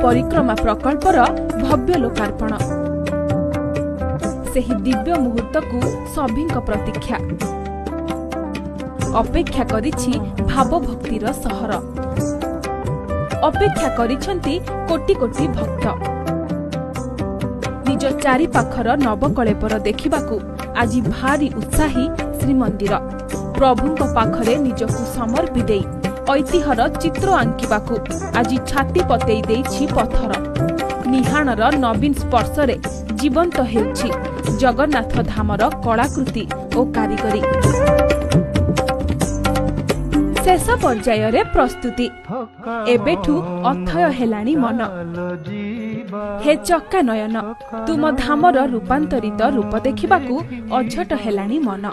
परिक्रमा प्रकल्पर भव्य लोकार्पण सेही दिव्य मुहूर्त को सभी प्रतीक्षा अपेक्षा करिछि भावभक्तिर सहर अपेक्षा करिछंती कोटी कोटी भक्त निज चारि पाखर नवकलेपर देखिबाकू आज भारी उत्साही श्रीमंदिर प्रभुंक पाखरे निजकू समर्पी देई ऐतिह्यर चित्र आंकिबाकू आज छाती पतेई देइछि पत्थर निहाणर नवीन स्पर्शरे जीवंत हेउछि जगन्नाथ धामर कलाकृति और कारीगरी शेष पर्यायर प्रस्तुति एबेठू अथय हेलाणी मन हे चक्का नयन तुम धामर रूपांतरित रूप देखिबाकू अझट हेलाणी मन।